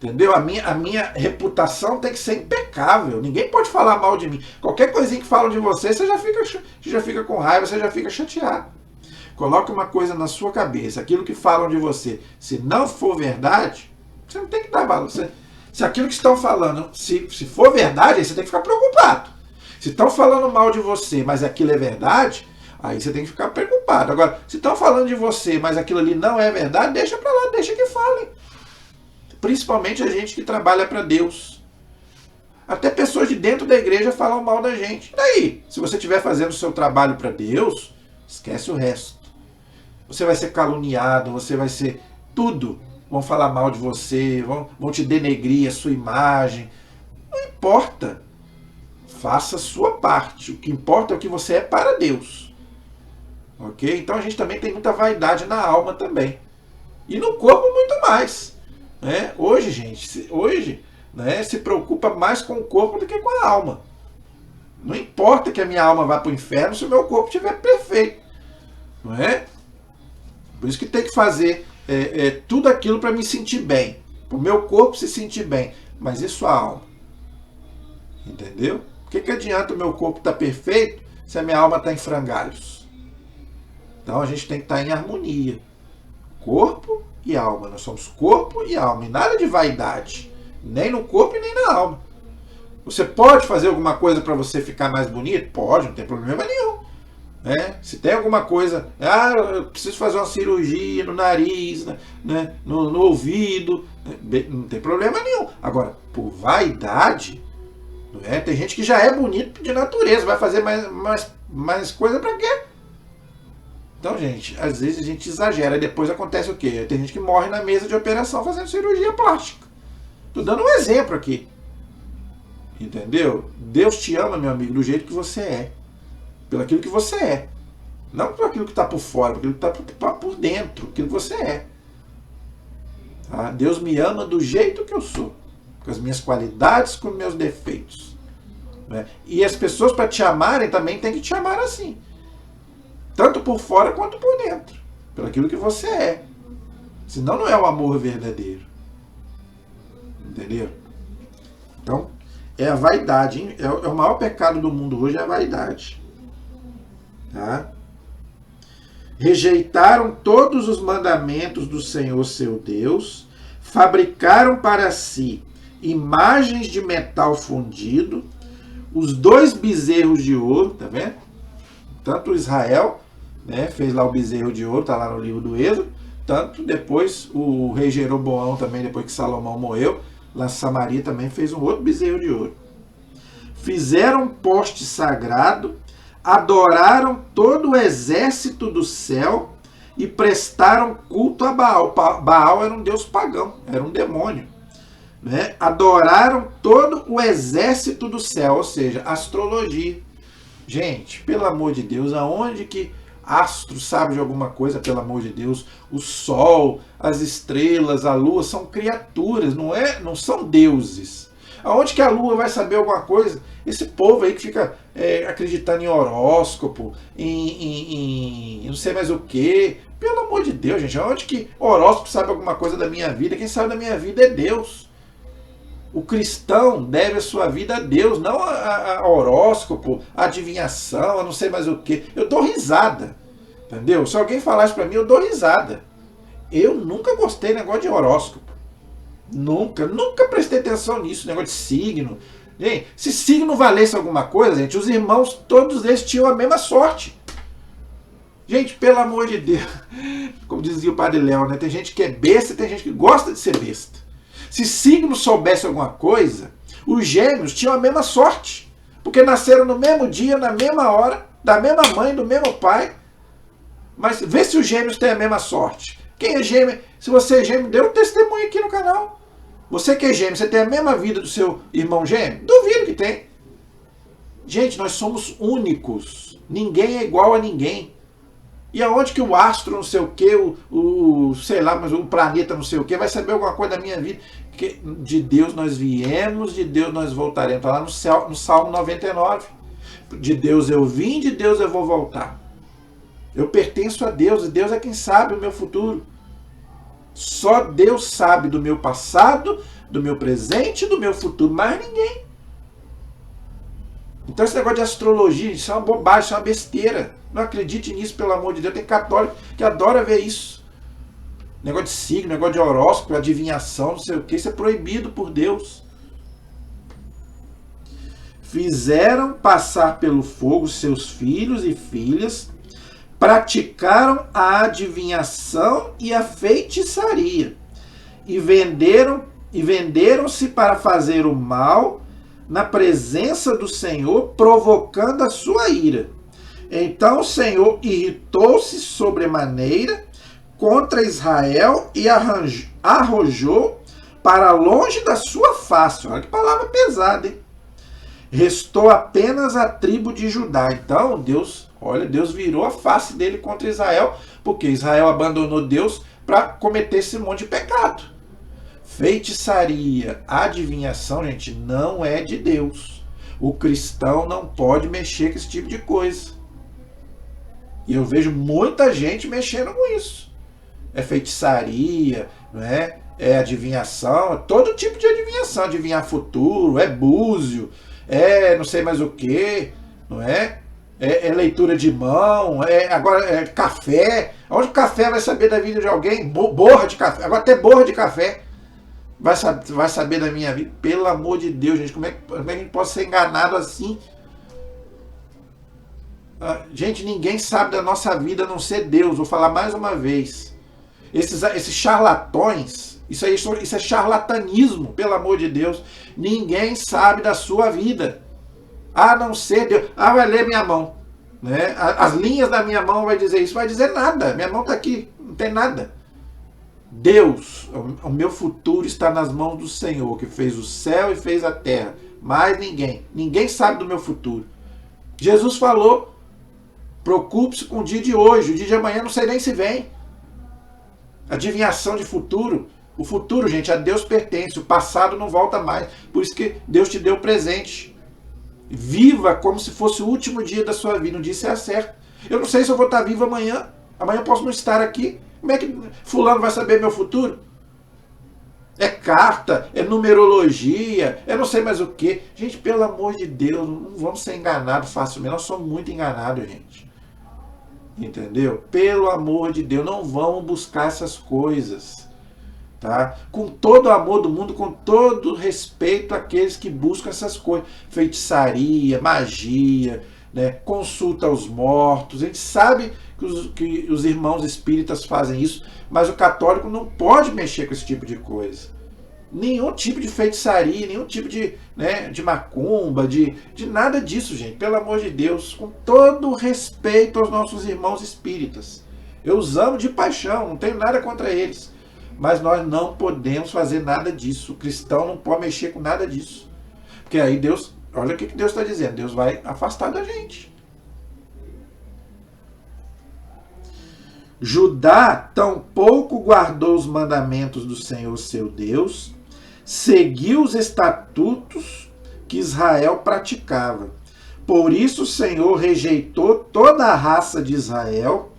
Entendeu? A minha reputação tem que ser impecável. Ninguém pode falar mal de mim. Qualquer coisinha que falam de você, você já fica com raiva, você já fica chateado. Coloque uma coisa na sua cabeça. Aquilo que falam de você, se não for verdade, você não tem que dar valor. Se aquilo que estão falando, se for verdade, aí você tem que ficar preocupado. Se estão falando mal de você, mas aquilo é verdade, aí você tem que ficar preocupado. Agora, se estão falando de você, mas aquilo ali não é verdade, deixa pra lá, deixa que falem. Principalmente a gente que trabalha para Deus. Até pessoas de dentro da igreja falam mal da gente. E daí? Se você estiver fazendo o seu trabalho para Deus, esquece o resto. Você vai ser caluniado, você vai ser tudo. Vão falar mal de você, vão te denegrir a sua imagem. Não importa. Faça a sua parte. O que importa é o que você é para Deus. Ok? Então a gente também tem muita vaidade na alma também. E no corpo muito mais. Né? Hoje, gente, né, se preocupa mais com o corpo do que com a alma. Não importa que a minha alma vá para o inferno se o meu corpo estiver perfeito. Não é? Por isso que tem que fazer tudo aquilo para me sentir bem. Para o meu corpo se sentir bem. Mas e sua alma? Entendeu? O que adianta o meu corpo estar perfeito se a minha alma está em frangalhos? Então a gente tem que estar em harmonia. Corpo e alma. Nós somos corpo e alma. E nada de vaidade. Nem no corpo e nem na alma. Você pode fazer alguma coisa para você ficar mais bonito? Pode, não tem problema nenhum. Se tem alguma coisa, eu preciso fazer uma cirurgia no nariz, né, no ouvido, não tem problema nenhum. Agora, por vaidade, tem gente que já é bonito de natureza, vai fazer mais coisa para quê? Então, gente, às vezes a gente exagera e depois acontece o quê? Tem gente que morre na mesa de operação fazendo cirurgia plástica. Tô dando um exemplo aqui. Entendeu? Deus te ama, meu amigo, do jeito que você é. Pelo aquilo que você é. Não por aquilo que está por fora, por aquilo que está por dentro, aquilo que você é. Tá? Deus me ama do jeito que eu sou. Com as minhas qualidades, com os meus defeitos. E as pessoas, para te amarem, também têm que te amar assim. Tanto por fora quanto por dentro. Pelo aquilo que você é. Senão não é o amor verdadeiro. Entendeu? Então, é a vaidade. Hein? É o maior pecado do mundo hoje, é a vaidade. Tá? Rejeitaram todos os mandamentos do Senhor seu Deus, fabricaram para si imagens de metal fundido, os 2 bezerros de ouro, tá vendo? Tanto Israel, fez lá o bezerro de ouro, tá lá no livro do Êxodo, tanto depois o rei Jeroboão também, depois que Salomão morreu, lá em Samaria também fez um outro bezerro de ouro. Fizeram um poste sagrado, adoraram todo o exército do céu e prestaram culto a Baal. Baal era um deus pagão, era um demônio. Adoraram todo o exército do céu, ou seja, astrologia. Gente, pelo amor de Deus, aonde que astro sabe de alguma coisa, pelo amor de Deus? O sol, as estrelas, a lua são criaturas, não são deuses. Aonde que a lua vai saber alguma coisa? Esse povo aí que fica acreditando em horóscopo, em não sei mais o que. Pelo amor de Deus, gente, aonde que horóscopo sabe alguma coisa da minha vida? Quem sabe da minha vida é Deus. O cristão deve a sua vida a Deus, não a horóscopo, a adivinhação, a não sei mais o que. Eu dou risada, entendeu? Se alguém falar isso pra mim, eu dou risada. Eu nunca gostei de negócio de horóscopo. Nunca prestei atenção nisso, negócio de signo. Gente, se signo valesse alguma coisa, gente, os irmãos, todos eles tinham a mesma sorte. Gente, pelo amor de Deus, como dizia o Padre Léo, tem gente que é besta e tem gente que gosta de ser besta. Se signo soubesse alguma coisa, os gêmeos tinham a mesma sorte, porque nasceram no mesmo dia, na mesma hora, da mesma mãe, do mesmo pai. Mas vê se os gêmeos têm a mesma sorte. Quem é gêmeo? Se você é gêmeo, dê um testemunho aqui no canal. Você que é gêmeo, você tem a mesma vida do seu irmão gêmeo? Duvido que tem. Gente, nós somos únicos. Ninguém é igual a ninguém. E aonde que o astro não sei o que, sei lá, mas o planeta não sei o que, vai saber alguma coisa da minha vida? Que de Deus nós viemos, de Deus nós voltaremos. Está lá no Salmo 99. De Deus eu vim, de Deus eu vou voltar. Eu pertenço a Deus, e Deus é quem sabe o meu futuro. Só Deus sabe do meu passado, do meu presente e do meu futuro, mais ninguém. Então esse negócio de astrologia, isso é uma bobagem, isso é uma besteira. Não acredite nisso, pelo amor de Deus. Tem católico que adora ver isso. Negócio de signo, negócio de horóscopo, adivinhação, não sei o que, isso é proibido por Deus. Fizeram passar pelo fogo seus filhos e filhas, praticaram a adivinhação e a feitiçaria, e venderam-se para fazer o mal na presença do Senhor, provocando a sua ira. Então o Senhor irritou-se sobremaneira contra Israel e arrojou para longe da sua face. Olha que palavra pesada, hein? Restou apenas a tribo de Judá. Então Deus virou a face dele contra Israel, porque Israel abandonou Deus para cometer esse monte de pecado. Feitiçaria, adivinhação, gente, não é de Deus. O cristão não pode mexer com esse tipo de coisa. E eu vejo muita gente mexendo com isso. É feitiçaria, não é? É adivinhação, é todo tipo de adivinhação. Adivinhar futuro, é búzio, é não sei mais o que, não é? É leitura de mão, agora é café. Onde o café vai saber da vida de alguém? Borra de café. Agora até borra de café vai saber da minha vida. Pelo amor de Deus, gente, como é que a gente pode ser enganado assim? Gente, ninguém sabe da nossa vida a não ser Deus. Vou falar mais uma vez. Esses charlatões, isso é charlatanismo, pelo amor de Deus. Ninguém sabe da sua vida a não ser Deus. Vai ler minha mão, né? As linhas da minha mão vai dizer isso. Vai dizer nada. Minha mão está aqui, não tem nada. Deus, o meu futuro está nas mãos do Senhor, que fez o céu e fez a terra. Mais ninguém. Ninguém sabe do meu futuro. Jesus falou: preocupe-se com o dia de hoje. O dia de amanhã não sei nem se vem. Adivinhação de futuro. O futuro, gente, a Deus pertence. O passado não volta mais. Por isso que Deus te deu presente. Viva como se fosse o último dia da sua vida. Um dia você acerta. Eu não sei se eu vou estar vivo amanhã. Amanhã eu posso não estar aqui. Como é que fulano vai saber meu futuro? É carta, é numerologia, é não sei mais o que. Gente, pelo amor de Deus, não vamos ser enganados facilmente. Nós somos muito enganados, gente. Entendeu? Pelo amor de Deus, não vamos buscar essas coisas. Tá? Com todo o amor do mundo, com todo o respeito àqueles que buscam essas coisas. Feitiçaria, magia, né? Consulta aos mortos. A gente sabe que os irmãos espíritas fazem isso, mas o católico não pode mexer com esse tipo de coisa. Nenhum tipo de feitiçaria, nenhum tipo de, né, de macumba, de nada disso, gente. Pelo amor de Deus, com todo o respeito aos nossos irmãos espíritas. Eu os amo de paixão, não tenho nada contra eles. Mas nós não podemos fazer nada disso. O cristão não pode mexer com nada disso. Porque aí Deus, olha o que Deus está dizendo, Deus vai afastar da gente. Judá tampouco guardou os mandamentos do Senhor seu Deus, seguiu os estatutos que Israel praticava. Por isso o Senhor rejeitou toda a raça de Israel,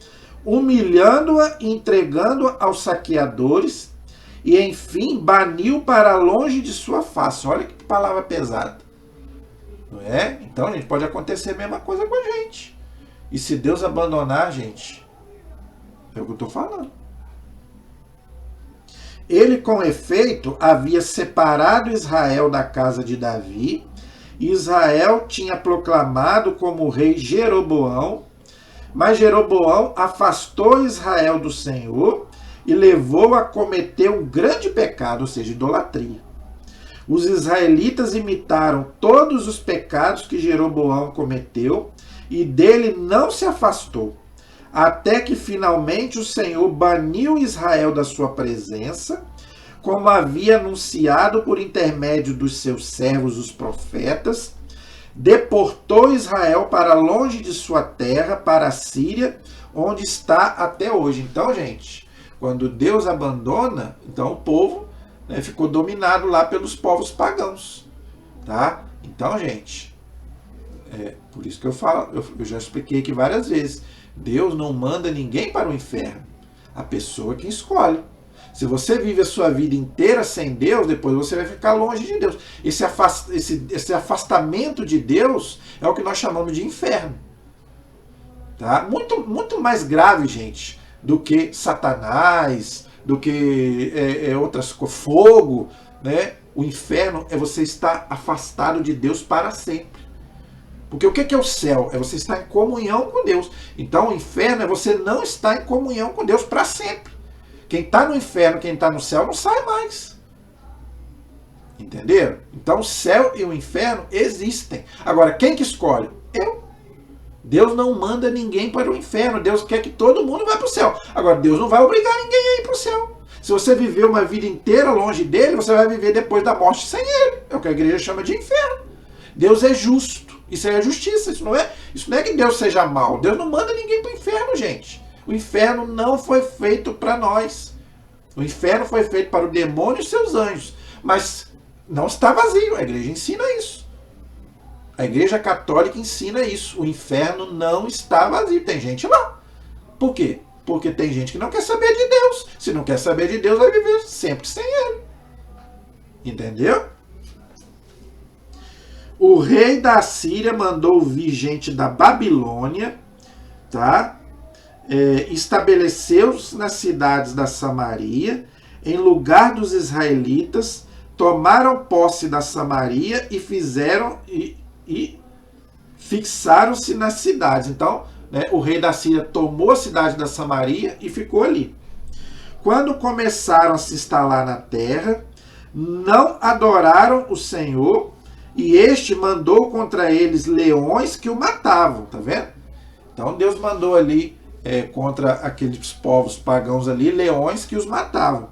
humilhando-a e entregando-a aos saqueadores, e enfim baniu para longe de sua face. Olha que palavra pesada. Não é? Então, gente, pode acontecer a mesma coisa com a gente. E se Deus abandonar a gente, é o que eu estou falando. Ele, com efeito, havia separado Israel da casa de Davi. Israel tinha proclamado como rei Jeroboão, mas Jeroboão afastou Israel do Senhor e levou a cometer um grande pecado, ou seja, idolatria. Os israelitas imitaram todos os pecados que Jeroboão cometeu e dele não se afastou, até que finalmente o Senhor baniu Israel da sua presença, como havia anunciado por intermédio dos seus servos, os profetas, deportou Israel para longe de sua terra, para a Síria, onde está até hoje. Então, gente, quando Deus abandona, então o povo, né, ficou dominado lá pelos povos pagãos. Tá? Então, gente, por isso que eu falo, eu já expliquei aqui várias vezes, Deus não manda ninguém para o inferno. A pessoa que escolhe. Se você vive a sua vida inteira sem Deus, depois você vai ficar longe de Deus. Esse afastamento de Deus é o que nós chamamos de inferno. Tá? Muito, muito mais grave, gente, do que Satanás, do que outras coisas, fogo. Né? O inferno é você estar afastado de Deus para sempre. Porque o que é o céu? É você estar em comunhão com Deus. Então o inferno é você não estar em comunhão com Deus para sempre. Quem está no inferno, quem está no céu, não sai mais. Entenderam? Então o céu e o inferno existem. Agora, quem que escolhe? Eu. Deus não manda ninguém para o inferno. Deus quer que todo mundo vá para o céu. Agora, Deus não vai obrigar ninguém a ir para o céu. Se você viver uma vida inteira longe dele, você vai viver depois da morte sem ele. É o que a igreja chama de inferno. Deus é justo. Isso é justiça. Isso não é que Deus seja mau. Deus não manda ninguém para o inferno, gente. O inferno não foi feito para nós. O inferno foi feito para o demônio e seus anjos. Mas não está vazio. A igreja ensina isso. A igreja católica ensina isso. O inferno não está vazio. Tem gente lá. Por quê? Porque tem gente que não quer saber de Deus. Se não quer saber de Deus, vai viver sempre sem ele. Entendeu? o rei da Assíria mandou vir gente da Babilônia, tá? Estabeleceu-se nas cidades da Samaria, em lugar dos israelitas, tomaram posse da Samaria e fixaram-se nas cidades. Então, né, o rei da Síria tomou a cidade da Samaria e ficou ali. Quando começaram a se instalar na terra, não adoraram o Senhor, e este mandou contra eles leões que o matavam, tá vendo? Então Deus mandou ali contra aqueles povos pagãos ali, leões que os matavam.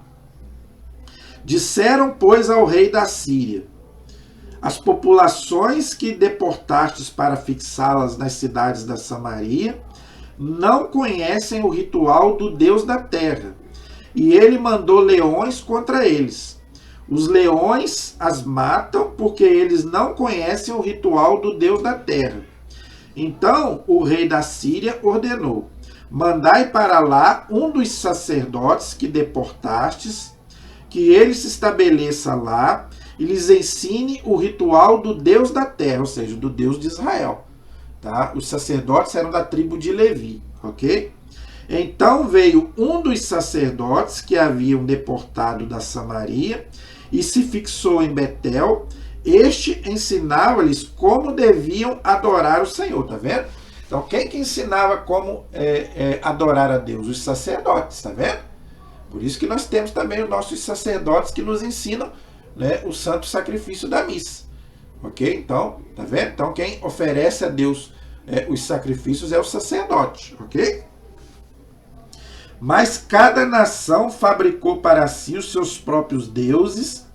Disseram, pois, ao rei da Síria: as populações que deportastes para fixá-las nas cidades da Samaria não conhecem o ritual do Deus da terra, e ele mandou leões contra eles. Os leões as matam porque eles não conhecem o ritual do Deus da terra. Então o rei da Síria ordenou: mandai para lá um dos sacerdotes que deportastes, que ele se estabeleça lá e lhes ensine o ritual do Deus da terra, ou seja, do Deus de Israel. Tá? Os sacerdotes eram da tribo de Levi, ok? Então veio um dos sacerdotes que haviam deportado da Samaria e se fixou em Betel. Este ensinava-lhes como deviam adorar o Senhor, tá vendo? Então quem que ensinava como adorar a Deus? Os sacerdotes, tá vendo? Por isso que nós temos também os nossos sacerdotes que nos ensinam, né, o santo sacrifício da missa. Ok? Então, tá vendo? Então quem oferece a Deus os sacrifícios é o sacerdote, ok? Mas cada nação fabricou para si os seus próprios deuses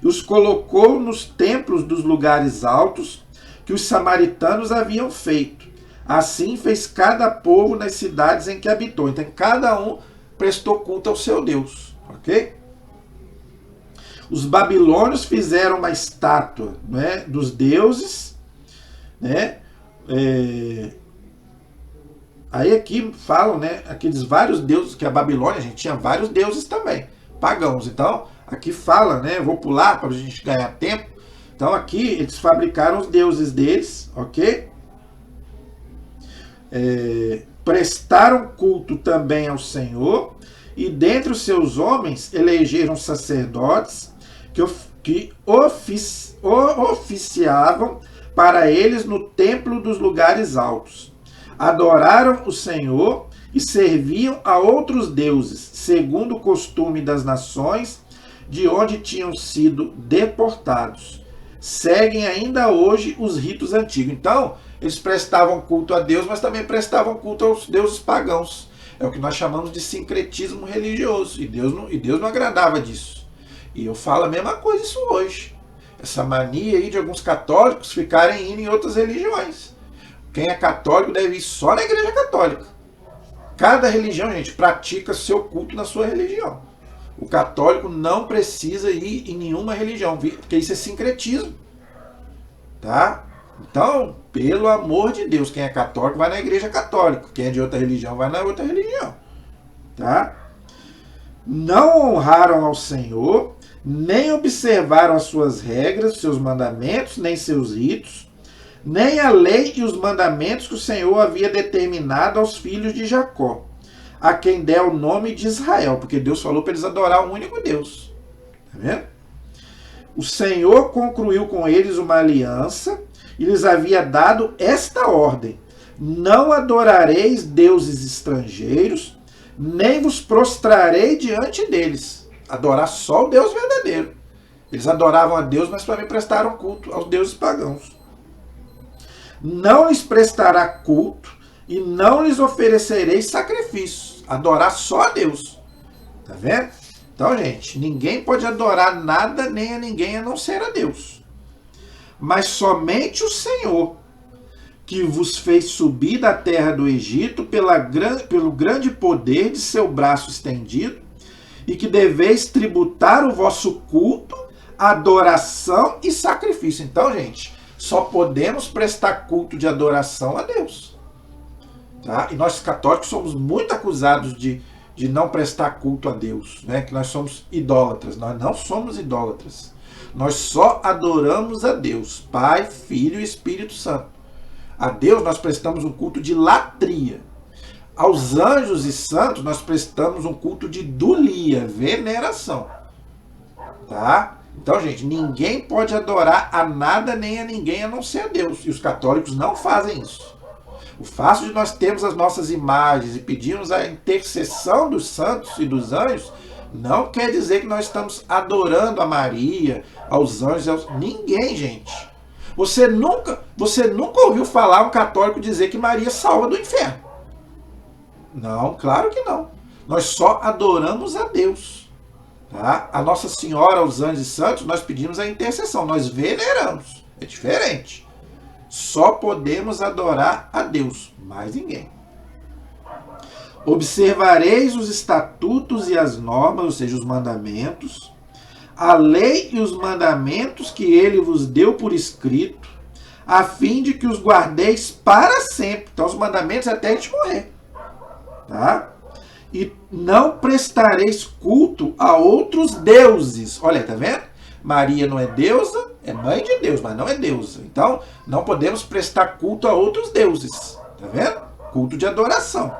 e os colocou nos templos dos lugares altos que os samaritanos haviam feito. Assim fez cada povo nas cidades em que habitou. Então cada um prestou culto ao seu Deus, ok? Os babilônios fizeram uma estátua, né, dos deuses, né? Aí aqui falam, né, aqueles vários deuses, que a Babilônia, a gente tinha vários deuses também, pagãos. Então, aqui fala, né, vou pular para a gente ganhar tempo. Então aqui eles fabricaram os deuses deles, ok? Prestaram culto também ao Senhor, e dentre os seus homens elegeram sacerdotes que oficiavam para eles no templo dos lugares altos. Adoraram o Senhor e serviam a outros deuses, segundo o costume das nações de onde tinham sido deportados. Seguem ainda hoje os ritos antigos. Então, eles prestavam culto a Deus, mas também prestavam culto aos deuses pagãos. É o que nós chamamos de sincretismo religioso. E Deus não agradava disso. E eu falo a mesma coisa isso hoje. Essa mania aí de alguns católicos ficarem indo em outras religiões. Quem é católico deve ir só na igreja católica. Cada religião, gente, pratica seu culto na sua religião. O católico não precisa ir em nenhuma religião, porque isso é sincretismo. Tá? Então, pelo amor de Deus, quem é católico vai na igreja católica. Quem é de outra religião vai na outra religião. Tá? Não honraram ao Senhor, nem observaram as suas regras, seus mandamentos, nem seus ritos, nem a lei e os mandamentos que o Senhor havia determinado aos filhos de Jacó, a quem der o nome de Israel, porque Deus falou para eles adorar um único Deus. Tá vendo? O Senhor concluiu com eles uma aliança e lhes havia dado esta ordem: não adorareis deuses estrangeiros, nem vos prostrarei diante deles. Adorar só o Deus verdadeiro. Eles adoravam a Deus, mas também prestaram culto aos deuses pagãos. Não lhes prestará culto e não lhes oferecereis sacrifícios. Adorar só a Deus. Tá vendo? Então, gente, ninguém pode adorar nada nem a ninguém a não ser a Deus. Mas somente o Senhor, que vos fez subir da terra do Egito pelo grande poder de seu braço estendido, e que deveis tributar o vosso culto, adoração e sacrifício. Então, gente, só podemos prestar culto de adoração a Deus. Tá? E nós católicos somos muito acusados de de não prestar culto a Deus, né? Que nós somos idólatras. Nós não somos idólatras. Nós só adoramos a Deus, Pai, Filho e Espírito Santo. A Deus nós prestamos um culto de latria. Aos anjos e santos nós prestamos um culto de dulia, veneração. Tá? Então, gente, ninguém pode adorar a nada nem a ninguém a não ser a Deus. E os católicos não fazem isso. O fato de nós termos as nossas imagens e pedirmos a intercessão dos santos e dos anjos não quer dizer que nós estamos adorando a Maria, aos anjos, ninguém, gente. Você nunca ouviu falar um católico dizer que Maria salva do inferno. Não, claro que não. Nós só adoramos a Deus. Tá? A Nossa Senhora, aos anjos e santos, nós pedimos a intercessão, nós veneramos. É diferente. Só podemos adorar a Deus, mais ninguém. Observareis os estatutos e as normas, ou seja, os mandamentos, a lei e os mandamentos que ele vos deu por escrito, a fim de que os guardeis para sempre. Então, os mandamentos até a gente morrer. Tá? E não prestareis culto a outros deuses. Olha, tá vendo? Maria não é deusa, é mãe de Deus, mas não é deusa. Então, não podemos prestar culto a outros deuses. Tá vendo? Culto de adoração.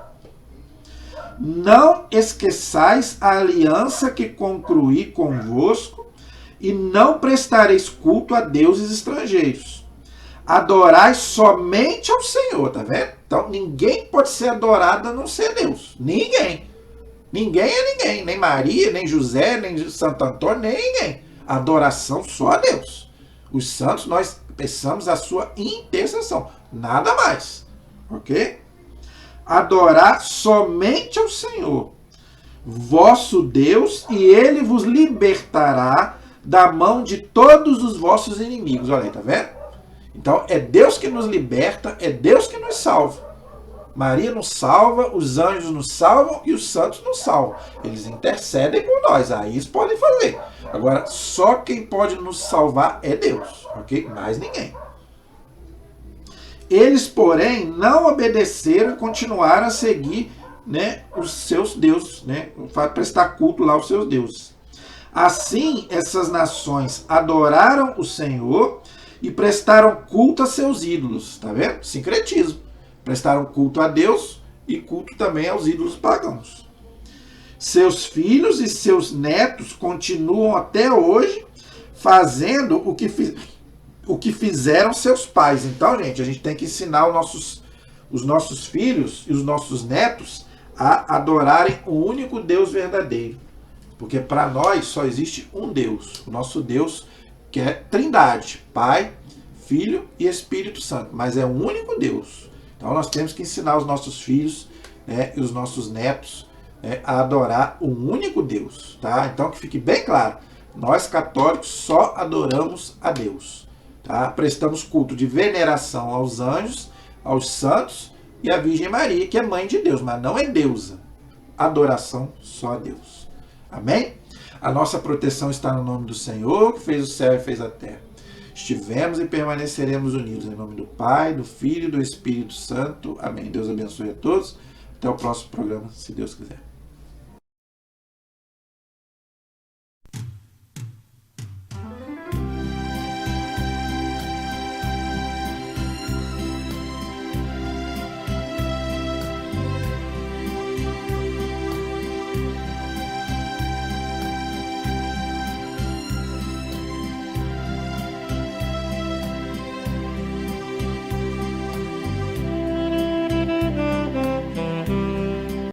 Não esqueçais a aliança que concluí convosco, e não prestareis culto a deuses estrangeiros. Adorai somente ao Senhor, tá vendo? Então, ninguém pode ser adorado a não ser Deus. Ninguém. Ninguém é ninguém. Nem Maria, nem José, nem Santo Antônio, nem ninguém. Adoração só a Deus. Os santos, nós peçamos a sua intercessão. Nada mais. Ok? Adorar somente ao Senhor, vosso Deus, e ele vos libertará da mão de todos os vossos inimigos. Olha aí, tá vendo? Então, é Deus que nos liberta, é Deus que nos salva. Maria nos salva, os anjos nos salvam e os santos nos salvam. Eles intercedem por nós, aí eles podem fazer. Agora, só quem pode nos salvar é Deus, ok? Mais ninguém. Eles, porém, não obedeceram e continuaram a seguir, né, os seus deuses, né, prestar culto lá aos seus deuses. Assim, essas nações adoraram o Senhor e prestaram culto a seus ídolos. Tá vendo? Sincretismo. Prestaram culto a Deus e culto também aos ídolos pagãos. Seus filhos e seus netos continuam até hoje fazendo o que fizeram seus pais. Então, gente, a gente tem que ensinar os nossos filhos e os nossos netos a adorarem o único Deus verdadeiro. Porque para nós só existe um Deus. O nosso Deus, que é Trindade, Pai, Filho e Espírito Santo. Mas é um único Deus. Então nós temos que ensinar os nossos filhos, né, e os nossos netos, né, a adorar um único Deus. Tá? Então que fique bem claro. Nós católicos só adoramos a Deus. Tá? Prestamos culto de veneração aos anjos, aos santos e à Virgem Maria, que é mãe de Deus, mas não é deusa. Adoração só a Deus. Amém? A nossa proteção está no nome do Senhor, que fez o céu e fez a terra. Estivemos e permaneceremos unidos em nome do Pai, do Filho e do Espírito Santo. Amém. Deus abençoe a todos. Até o próximo programa, se Deus quiser.